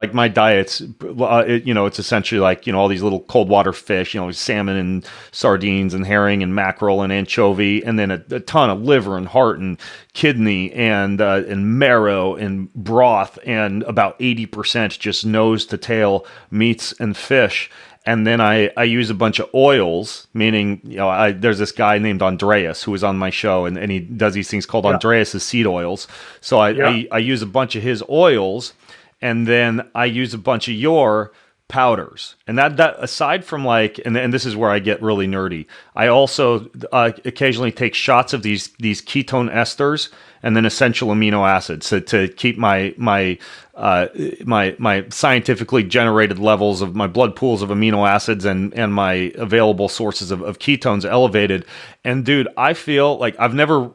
Like my diet's, it's essentially like, all these little cold water fish, salmon and sardines and herring and mackerel and anchovy, and then a ton of liver and heart and kidney and marrow and broth, and about 80% just nose to tail meats and fish. And then I use a bunch of oils, meaning, there's this guy named Andreas who was on my show, and he does these things called Yeah. Andreas's seed oils. So I, Yeah. I, I use a bunch of his oils, and then I use a bunch of your powders. And that aside from like, and this is where I get really nerdy. I also occasionally take shots of these ketone esters and then essential amino acids to keep my scientifically generated levels of my blood pools of amino acids and my available sources of ketones elevated. And dude, I feel like I've never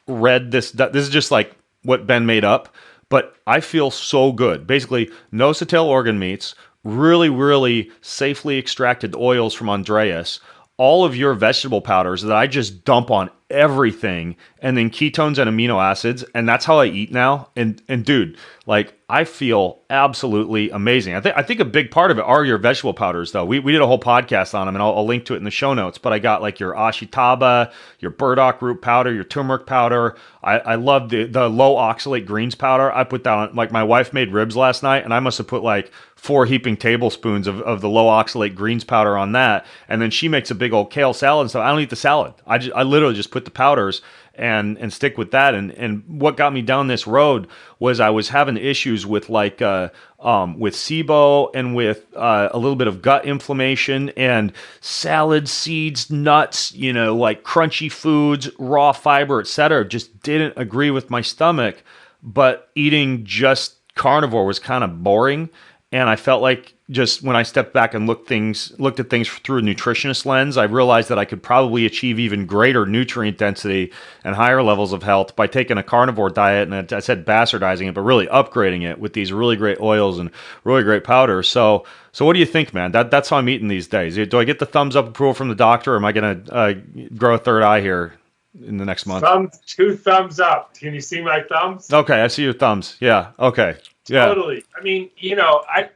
read this. This is just like what Ben made up, but I feel so good. Basically, nose to tail organ meats, really, really safely extracted oils from Andreas, all of your vegetable powders that I just dump on everything, and then ketones and amino acids, and that's how I eat now. And dude, like I feel absolutely amazing. I think a big part of it are your vegetable powders, though. We did a whole podcast on them, and I'll link to it in the show notes. But I got like your ashitaba, your burdock root powder, your turmeric powder. I love the low oxalate greens powder. I put that on, like my wife made ribs last night, and I must have put like 4 heaping tablespoons of the low oxalate greens powder on that. And then she makes a big old kale salad and stuff. I don't eat the salad. I literally just put the powders and stick with that. And what got me down this road was I was having issues with like with SIBO and with a little bit of gut inflammation, and salad, seeds, nuts, like crunchy foods, raw fiber, etc. just didn't agree with my stomach. But eating just carnivore was kind of boring, and I felt like just when I stepped back and looked at things through a nutritionist lens, I realized that I could probably achieve even greater nutrient density and higher levels of health by taking a carnivore diet, and I said bastardizing it, but really upgrading it with these really great oils and really great powders. So what do you think, man? That's how I'm eating these days. Do I get the thumbs up approval from the doctor, or am I going to grow a third eye here in the next month? Two thumbs up. Can you see my thumbs? Okay, I see your thumbs. Yeah. Okay. Yeah. Totally. I mean,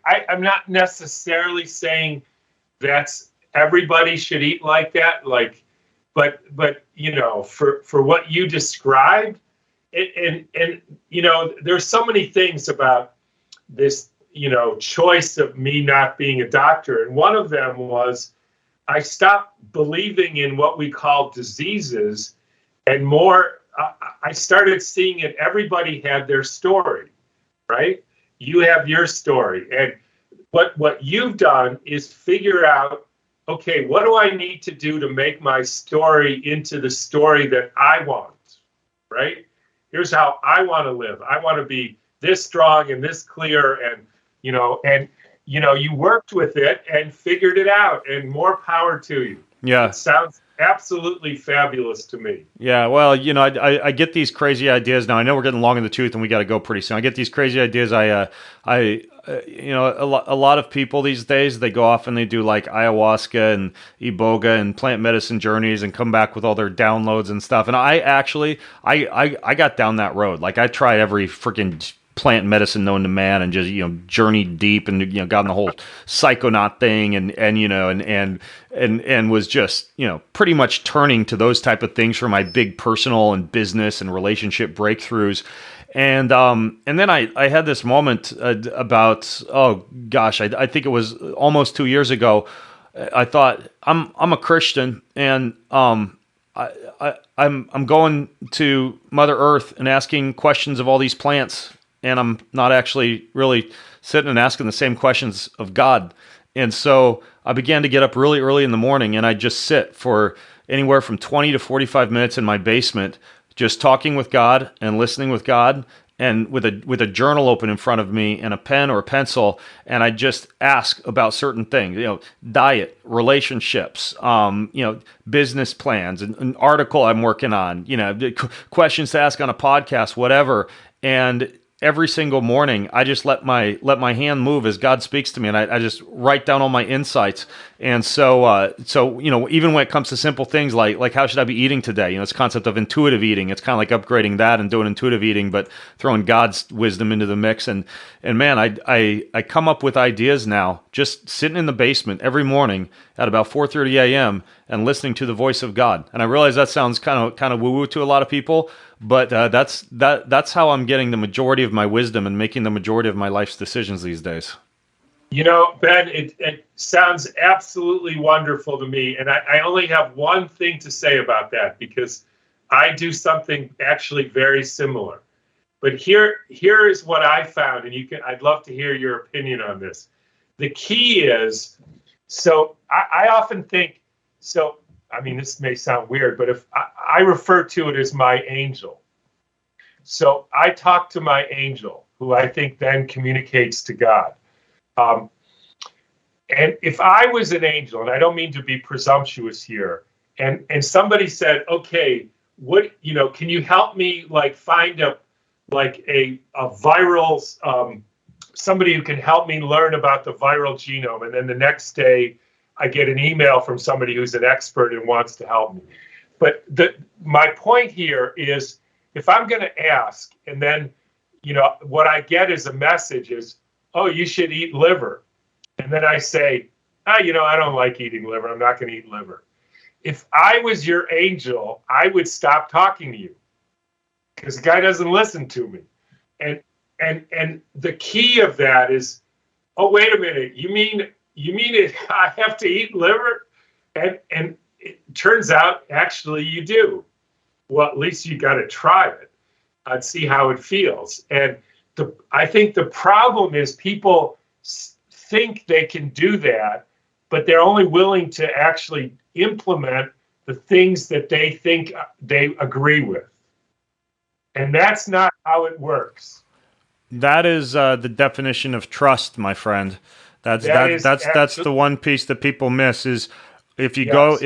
I'm not necessarily saying that's everybody should eat like that. Like, but for what you described, there's so many things about this, choice of me not being a doctor. And one of them was I stopped believing in what we call diseases, and more, I started seeing it. Everybody had their story. Right? You have your story. And what you've done is figure out, okay, what do I need to do to make my story into the story that I want? Right? Here's how I want to live. I want to be this strong and this clear, and you worked with it and figured it out, and more power to you. Yeah. It sounds absolutely fabulous to me. Yeah, well, I get these crazy ideas now. I know we're getting long in the tooth, and we got to go pretty soon. I get these crazy ideas. A lot of people these days, they go off and they do like ayahuasca and iboga and plant medicine journeys and come back with all their downloads and stuff. And I got down that road. Like I tried every freaking plant medicine known to man, and just journeyed deep, and got in the whole psychonaut thing, and was just pretty much turning to those type of things for my big personal and business and relationship breakthroughs. And then I had this moment about, oh gosh, I think it was almost 2 years ago. I thought I'm a Christian, and I'm going to Mother Earth and asking questions of all these plants, and I'm not actually really sitting and asking the same questions of God. And so I began to get up really early in the morning, and I just sit for anywhere from 20 to 45 minutes in my basement, just talking with God and listening with God, and with a journal open in front of me and a pen or a pencil, and I just ask about certain things, diet, relationships, business plans, an article I'm working on, questions to ask on a podcast, whatever. And every single morning, I just let my hand move as God speaks to me, and I just write down all my insights. And so even when it comes to simple things like how should I be eating today, this concept of intuitive eating, it's kind of like upgrading that and doing intuitive eating, but throwing God's wisdom into the mix. And man, I come up with ideas now just sitting in the basement every morning at about 4:30 a.m. and listening to the voice of God. And I realize that sounds kind of woo woo to a lot of people, but that's how I'm getting the majority of my wisdom and making the majority of my life's decisions these days. Ben, it sounds absolutely wonderful to me. And I only have one thing to say about that, because I do something actually very similar. But here is what I found, and I'd love to hear your opinion on this. The key is, so I often think, this may sound weird, but if I refer to it as my angel. So I talk to my angel, who I think then communicates to God. And if I was an angel, and I don't mean to be presumptuous here, and somebody said, okay, can you help me find a viral, somebody who can help me learn about the viral genome. And then the next day I get an email from somebody who's an expert and wants to help me. But my point here is, if I'm going to ask, and then, what I get is a message is, oh, you should eat liver. And then I say, I don't like eating liver. I'm not going to eat liver. If I was your angel, I would stop talking to you, because the guy doesn't listen to me. And the key of that is, oh, wait a minute. You mean it? I have to eat liver? And it turns out, actually, you do. Well, at least you got to try it and see how it feels. And I think the problem is people think they can do that, but they're only willing to actually implement the things that they think they agree with. And that's not how it works. That is the definition of trust, my friend. That's the one piece that people miss is if you go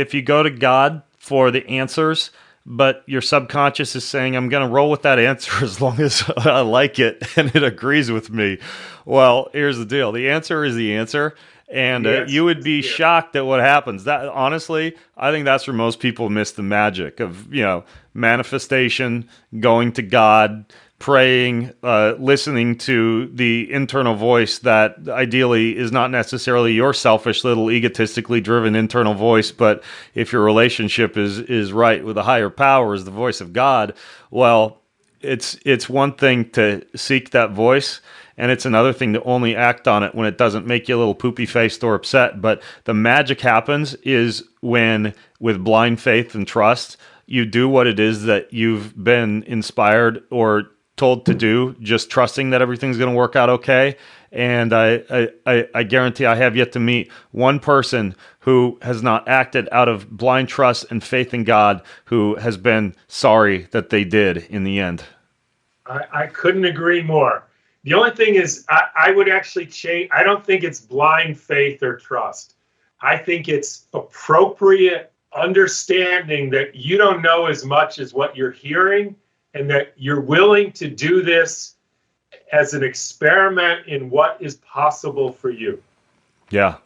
to God for the answers, but your subconscious is saying, I'm going to roll with that answer as long as I like it and it agrees with me. Well, here's the deal. The answer is the answer. And you would be shocked at what happens. That honestly, I think that's where most people miss the magic of, manifestation, going to God, praying, listening to the internal voice that ideally is not necessarily your selfish little egotistically driven internal voice, but if your relationship is right with a higher power, is the voice of God, well, it's one thing to seek that voice, and it's another thing to only act on it when it doesn't make you a little poopy faced or upset. But the magic happens is when, with blind faith and trust, you do what it is that you've been inspired or told to do, just trusting that everything's going to work out okay. And I guarantee I have yet to meet one person who has not acted out of blind trust and faith in God who has been sorry that they did in the end. I couldn't agree more. The only thing is, I would actually change. I don't think it's blind faith or trust. I think it's appropriate understanding that you don't know as much as what you're hearing, and that you're willing to do this as an experiment in what is possible for you. Yeah.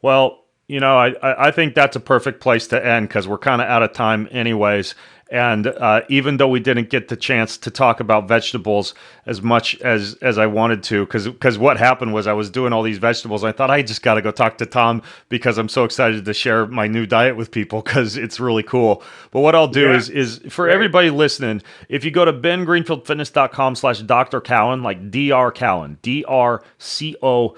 Well, I think that's a perfect place to end, because we're kind of out of time anyways. And even though we didn't get the chance to talk about vegetables as much as I wanted to, because what happened was I was doing all these vegetables. I thought I just got to go talk to Tom because I'm so excited to share my new diet with people because it's really cool. But what I'll do is for everybody listening, if you go to bengreenfieldfitness.com/Dr. Cowan, like Dr. Cowan, DrCowan,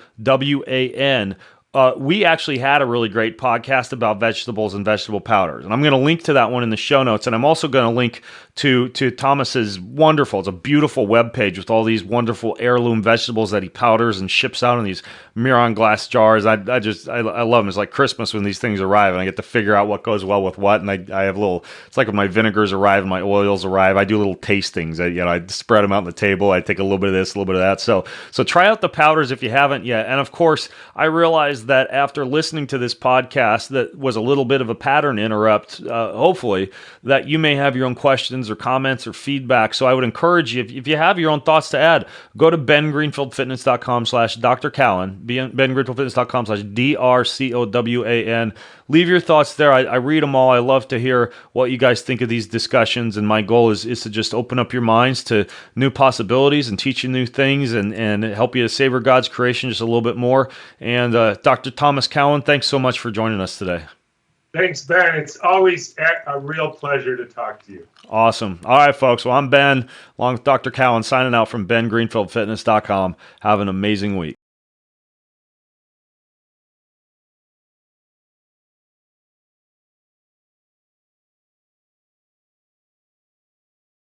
we actually had a really great podcast about vegetables and vegetable powders. And I'm going to link to that one in the show notes. And I'm also going to link to Thomas's it's a beautiful webpage with all these wonderful heirloom vegetables that he powders and ships out in these Miron glass jars. I love them. It's like Christmas when these things arrive and I get to figure out what goes well with what. And I have it's like when my vinegars arrive and my oils arrive, I do little tastings. I spread them out on the table. I take a little bit of this, a little bit of that. So try out the powders if you haven't yet. And of course, I realized that after listening to this podcast that was a little bit of a pattern interrupt, hopefully, that you may have your own questions questions or comments or feedback. So I would encourage you, if you have your own thoughts to add, go to bengreenfieldfitness.com/Dr. Cowan, bengreenfieldfitness.com/DRCOWAN. Leave your thoughts there. I read them all. I love to hear what you guys think of these discussions. And my goal is to just open up your minds to new possibilities and teach you new things and help you to savor God's creation just a little bit more. And Dr. Thomas Cowan, thanks so much for joining us today. Thanks, Ben. It's always a real pleasure to talk to you. Awesome. All right, folks. Well, I'm Ben, along with Dr. Cowan, signing out from bengreenfieldfitness.com. Have an amazing week.